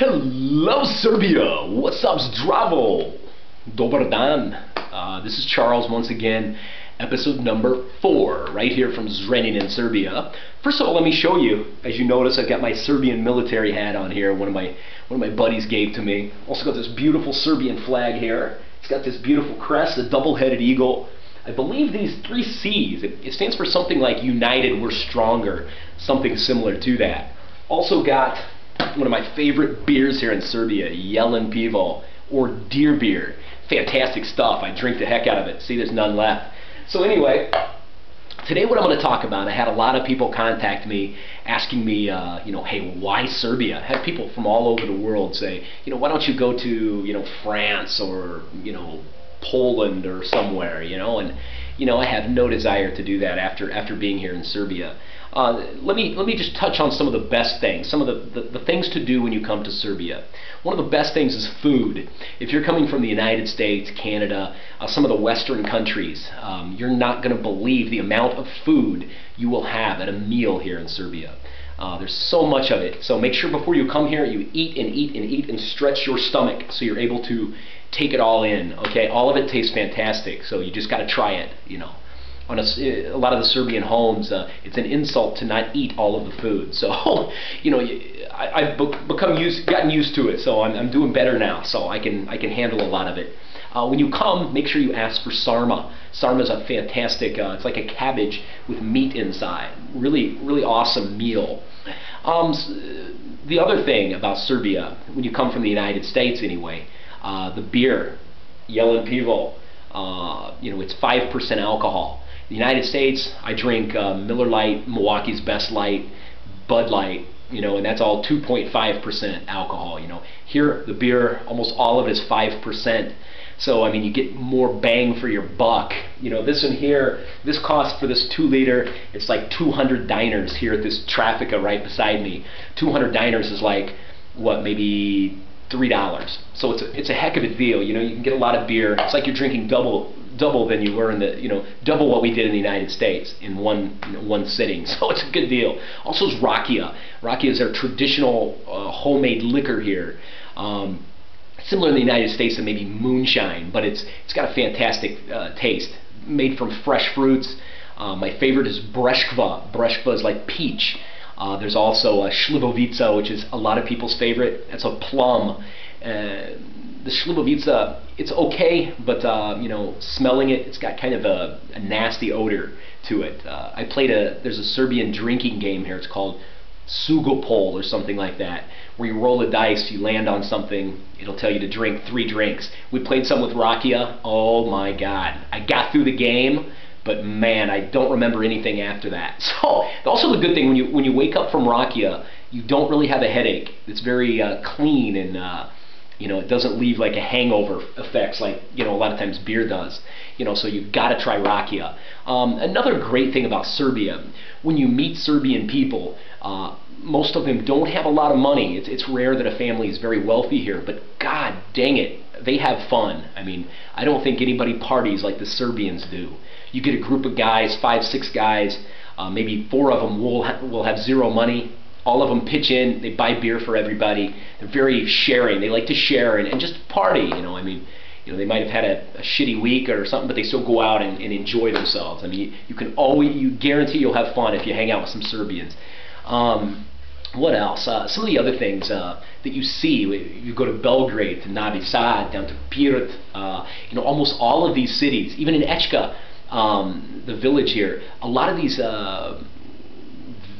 Hello Serbia! What's up, Zdravo? Dobar dan. This is Charles once again, episode number 4, right here from Zrenjanin in Serbia. First of all, let me show you. As you notice, I've got my Serbian military hat on here. One of my buddies gave to me. Also got this beautiful Serbian flag here. It's got this beautiful crest, a double-headed eagle. I believe these 3 C's. It stands for something like United, We're Stronger, something similar to that. Also got one of my favorite beers here in Serbia, Jelen Pivo, or deer beer. Fantastic stuff. I drink the heck out of it. See, there's none left. So anyway, today what I'm going to talk about, I had a lot of people contact me asking me, hey, why Serbia? I had people from all over the world say, why don't you go to, France or, Poland or somewhere, and I have no desire to do that after being here in Serbia. Let me just touch on some of the best things, some of the things to do when you come to Serbia. One of the best things is food. If you're coming from the United States, Canada, some of the Western countries, you're not going to believe the amount of food you will have at a meal here in Serbia. There's so much of it. So make sure before you come here you eat and eat and eat and stretch your stomach so you're able to take it all in. Okay, all of it tastes fantastic. So you just got to try it. On a lot of the Serbian homes, it's an insult to not eat all of the food. So I've gotten used to it. So I'm doing better now. So I can handle a lot of it. When you come, make sure you ask for sarma. Sarma is a fantastic, it's like a cabbage with meat inside. Really, really awesome meal. The other thing about Serbia, when you come from the United States anyway, the beer, Jelen Pivo, it's 5% alcohol. In the United States, I drink Miller Lite, Milwaukee's Best Light, Bud Light, and that's all 2.5% alcohol. Here, the beer, almost all of it is 5%. So, you get more bang for your buck. This one here, this cost for this 2-liter, it's like 200 diners here at this Traffica right beside me. 200 diners is like, what, maybe $3. So it's a heck of a deal. You can get a lot of beer. It's like you're drinking double than you were in the, double what we did in the United States in one sitting. So it's a good deal. Also is rakia. Rakia is their traditional homemade liquor here. Similar in the United States to maybe moonshine, but it's got a fantastic taste. Made from fresh fruits. My favorite is breshkva. Breshkva is like peach. There's also a slivovica, which is a lot of people's favorite. That's a plum. The slivovica, it's okay, but smelling it, it's got kind of a nasty odor to it. There's a Serbian drinking game here. It's called Sugopol or something like that, where you roll a dice, you land on something, it'll tell you to drink 3 drinks. We played some with rakia. Oh my God. I got through the game, but man, I don't remember anything after that. So, also the good thing, when you wake up from rakia, you don't really have a headache. It's very clean and it doesn't leave like a hangover effects like a lot of times beer does. So you've got to try rakia. Another great thing about Serbia, when you meet Serbian people, most of them don't have a lot of money. It's rare that a family is very wealthy here, but god dang it, they have fun. I don't think anybody parties like the Serbians do. You get a group of guys, 5, 6 guys, maybe 4 of them will have 0 money. All of them pitch in, they buy beer for everybody. They're very sharing. They like to share and just party, they might have had a shitty week or something, but they still go out and enjoy themselves. You guarantee you'll have fun if you hang out with some Serbians. What else? Some of the other things that you see, you go to Belgrade, to Novi Sad, down to Pirot, almost all of these cities, even in Echka, the village here, a lot of these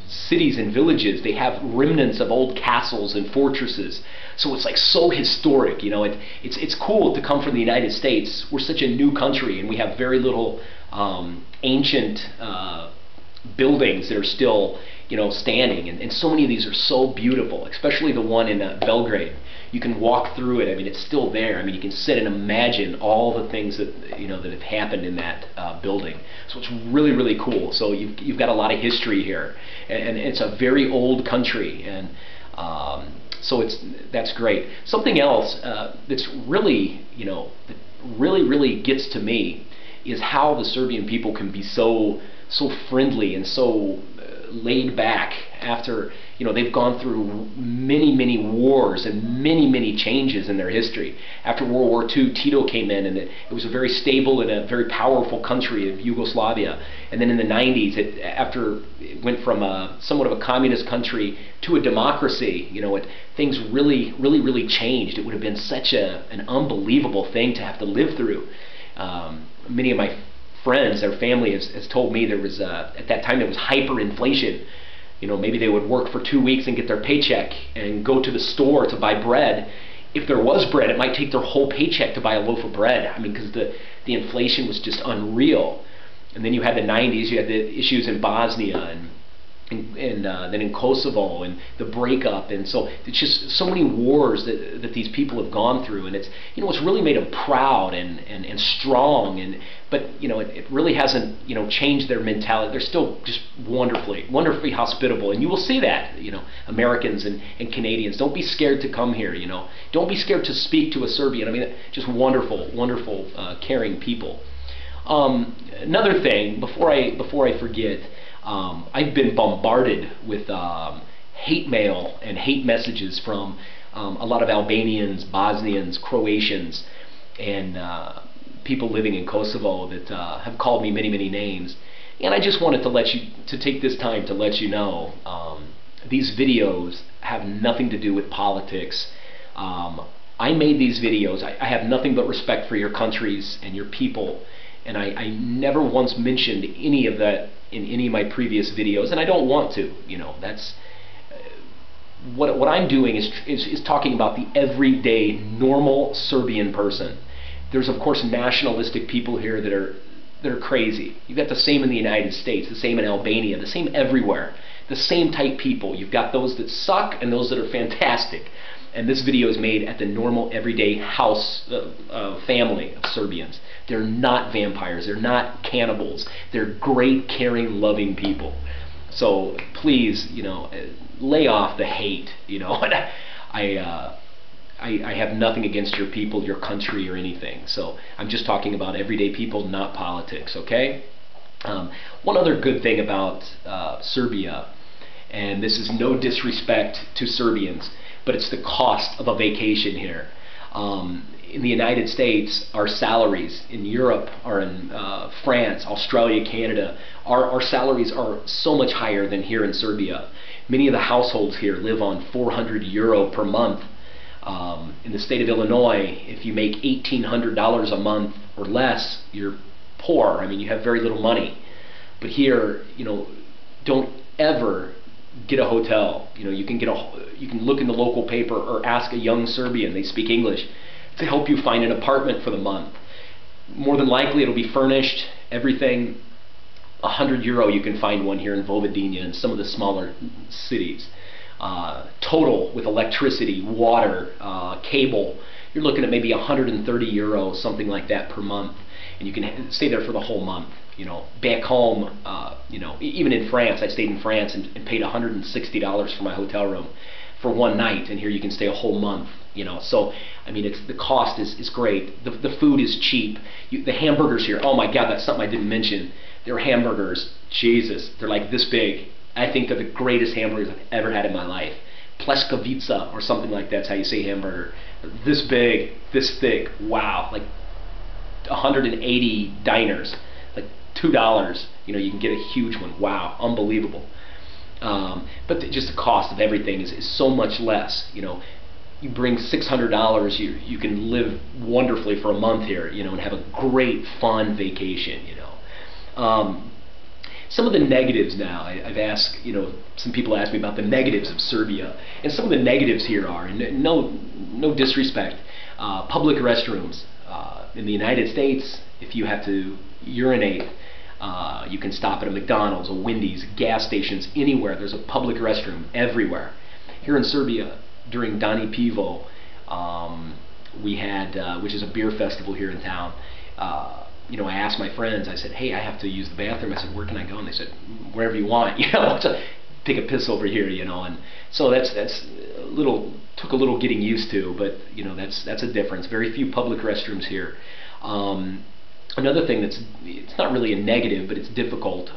cities and villages, they have remnants of old castles and fortresses. So it's like so historic. It's cool to come from the United States. We're such a new country and we have very little ancient buildings that are still standing, and so many of these are so beautiful, especially the one in Belgrade. You can walk through it. It's still there. You can sit and imagine all the things that that have happened in that building. So it's really, really cool. So you've got a lot of history here, and it's a very old country, and so that's great. Something else that's really that really gets to me is how the Serbian people can be so friendly and so laid back after they've gone through many wars and many changes in their history. After World War II, Tito came in, and it was a very stable and a very powerful country of Yugoslavia. And then in the 90s, after it went from somewhat of a communist country to a democracy, things really changed. It would have been such an unbelievable thing to have to live through. Many of my friends, their family has told me there was, at that time, there was hyperinflation. Maybe they would work for 2 weeks and get their paycheck and go to the store to buy bread. If there was bread, it might take their whole paycheck to buy a loaf of bread. I mean, because the inflation was just unreal. And then you had the 90s, you had the issues in Bosnia and then in Kosovo and the breakup, and so it's just so many wars that these people have gone through, and it's it's really made them proud and strong, but it really hasn't changed their mentality. They're still just wonderfully hospitable, and you will see that Americans and Canadians, don't be scared to come here. Don't be scared to speak to a Serbian. I mean, just wonderful caring people. Another thing before I forget. I've been bombarded with hate mail and hate messages from a lot of Albanians, Bosnians, Croatians, and people living in Kosovo that have called me many names. And I just wanted to take this time to let you know these videos have nothing to do with politics. I made these videos. I have nothing but respect for your countries and your people. And I never once mentioned any of that in any of my previous videos, and I don't want to. That's what I'm doing is talking about the everyday, normal Serbian person. There's of course nationalistic people here that are crazy. You've got the same in the United States, the same in Albania, the same everywhere. The same type people. You've got those that suck and those that are fantastic. And this video is made at the normal, everyday house family of Serbians. They're not vampires. They're not cannibals. They're great, caring, loving people. So please, lay off the hate. I have nothing against your people, your country, or anything. So I'm just talking about everyday people, not politics. Okay. One other good thing about Serbia, and this is no disrespect to Serbians, but it's the cost of a vacation here. In the United States, our salaries in Europe or in France, Australia, Canada, our salaries are so much higher than here in Serbia. Many of the households here live on €400 per month. In the state of Illinois, if you make $1,800 a month or less, you're poor. I mean, you have very little money. But here, don't ever get a hotel. You can look in the local paper or ask a young Serbian, they speak English, to help you find an apartment for the month. More than likely it'll be furnished, everything. €100 you can find one here in Vojvodina and some of the smaller cities. Total with electricity, water, cable, you're looking at maybe €130, something like that per month, and you can stay there for the whole month. Back home, even in France, I stayed in France and paid $160 for my hotel room for one night, and here you can stay a whole month. So I mean, the cost is great. The food is cheap. The hamburgers here, oh my God, that's something I didn't mention. Their hamburgers, Jesus, they're like this big. I think they're the greatest hamburgers I've ever had in my life. Pleskovica or something like that's how you say hamburger. This big, this thick. Wow, like 180 diners, like $2. You can get a huge one. Wow, unbelievable. But just the cost of everything is so much less. You bring $600, you can live wonderfully for a month here, and have a great, fun vacation. Some of the negatives now, I've asked, some people ask me about the negatives of Serbia, and some of the negatives here are, and no disrespect, public restrooms. In the United States, if you have to urinate, you can stop at a McDonald's, a Wendy's, gas stations, anywhere. There's a public restroom everywhere. Here in Serbia, during Dani Pivo, we had, which is a beer festival here in town, I asked my friends, I said, hey, I have to use the bathroom. I said, where can I go? And they said, wherever you want, take a piss over here, and so that's took a little getting used to, but that's a difference. Very few public restrooms here. Another thing it's not really a negative, but it's difficult.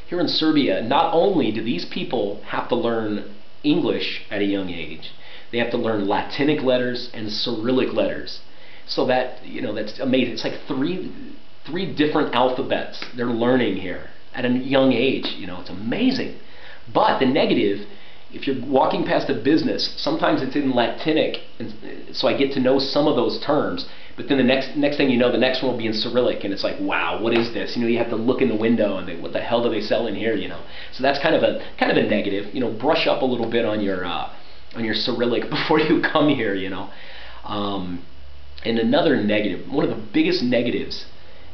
Here in Serbia, not only do these people have to learn English at a young age. They have to learn Latinic letters and Cyrillic letters. So that, that's amazing. It's like three different alphabets they're learning here at a young age. It's amazing. But the negative, if you're walking past a business, sometimes it's in Latinic, and so I get to know some of those terms. But then the next thing you know, the next one will be in Cyrillic, and it's like, wow, what is this? You have to look in the window and think, what the hell do they sell in here? So that's kind of a negative. Brush up a little bit on your Cyrillic before you come here. And another negative, one of the biggest negatives,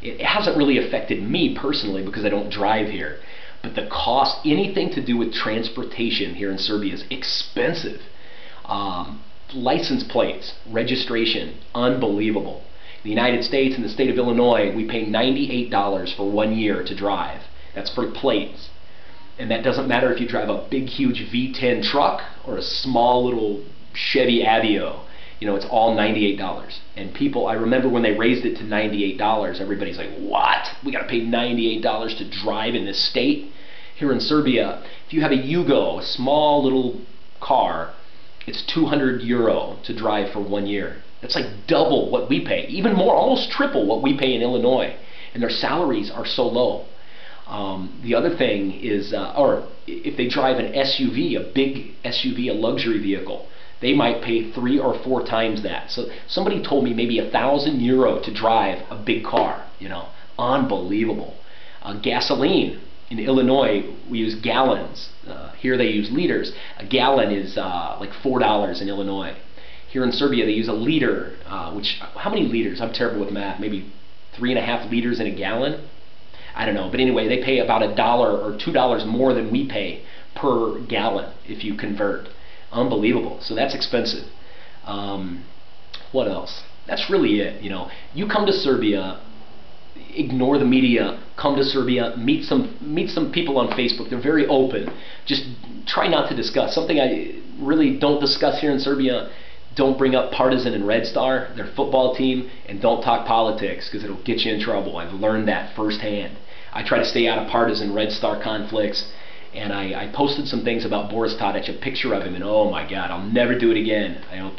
it hasn't really affected me personally because I don't drive here. But the cost, anything to do with transportation here in Serbia is expensive. License plates, registration, unbelievable. In the United States, in the state of Illinois, we pay $98 for 1 year to drive. That's for plates. And that doesn't matter if you drive a big, huge V10 truck or a small little Chevy Aveo. It's all $98. And people, I remember when they raised it to $98, everybody's like, what? We got to pay $98 to drive in this state? Here in Serbia, if you have a Yugo, a small little car, it's €200 to drive for 1 year. That's like double what we pay, even more, almost triple what we pay in Illinois. And their salaries are so low. The other thing is, or if they drive an SUV, a big SUV, a luxury vehicle, they might pay 3 or 4 times that. So somebody told me maybe €1,000 to drive a big car. Unbelievable. Gasoline. In Illinois, we use gallons. Here they use liters. A gallon is like $4 in Illinois. Here in Serbia, they use a liter, how many liters? I'm terrible with math. Maybe 3.5 liters in a gallon? I don't know. But anyway, they pay about $1 or $2 more than we pay per gallon if you convert. Unbelievable. So that's expensive. What else? That's really it. You come to Serbia, ignore the media, come to Serbia, meet some people on Facebook. They're very open. Just try not to discuss. Something I really don't discuss here in Serbia, don't bring up Partizan and Red Star, their football team, and don't talk politics because it'll get you in trouble. I've learned that firsthand. I try to stay out of Partizan, Red Star conflicts, and I posted some things about Boris Tadic, a picture of him, and oh my God, I'll never do it again. I know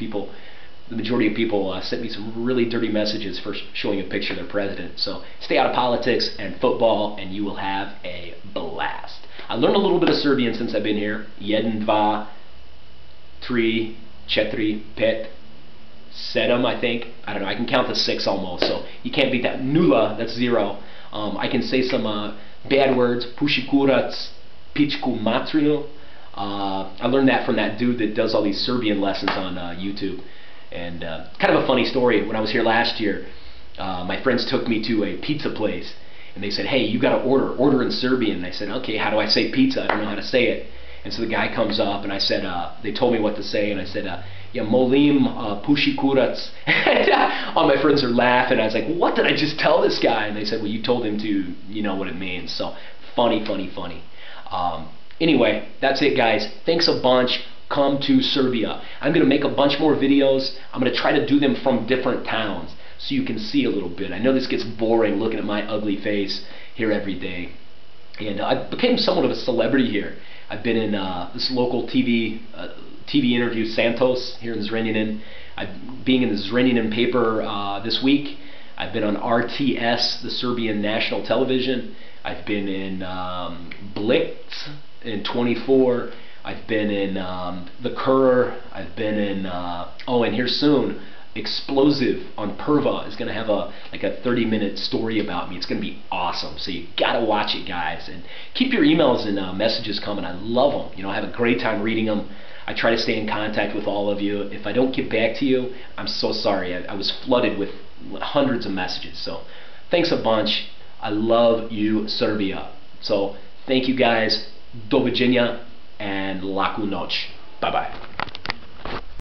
the majority of people sent me some really dirty messages for showing a picture of their president. So stay out of politics and football, and you will have a blast. I learned a little bit of Serbian since I've been here. 1, 2, 3, 4, 5, 7, I think. I don't know. I can count to 6 almost. So you can't beat that. Nula, that's 0. I can say some bad words. Pushikurac, pičku materiju. I learned that from that dude that does all these Serbian lessons on YouTube. And kind of a funny story, when I was here last year, my friends took me to a pizza place, and they said, hey, you got to order in Serbian. And I said, okay, how do I say pizza? I don't know how to say it. And so the guy comes up, and I said, they told me what to say, and I said, yeah, molim pushikurac. All my friends are laughing. I was like, what did I just tell this guy? And they said, well, you told him to, you know what it means. So funny, funny, funny. Anyway, that's it, guys. Thanks a bunch. Come to Serbia. I'm going to make a bunch more videos. I'm going to try to do them from different towns so you can see a little bit. I know this gets boring looking at my ugly face here every day. And I became somewhat of a celebrity here. I've been in this local TV interview, Santos, here in Zrenjanin. I'm being in the Zrenjanin paper this week. I've been on RTS, the Serbian national television. I've been in Blitz in 24. I've been in The Courier. I've been in, and here soon, Explosive on Perva is going to have like a 30-minute story about me. It's going to be awesome. So you got to watch it, guys. And keep your emails and messages coming. I love them. I have a great time reading them. I try to stay in contact with all of you. If I don't get back to you, I'm so sorry. I was flooded with hundreds of messages. So thanks a bunch. I love you, Serbia. So thank you, guys. Do viđenja and laku noć. Bye-bye.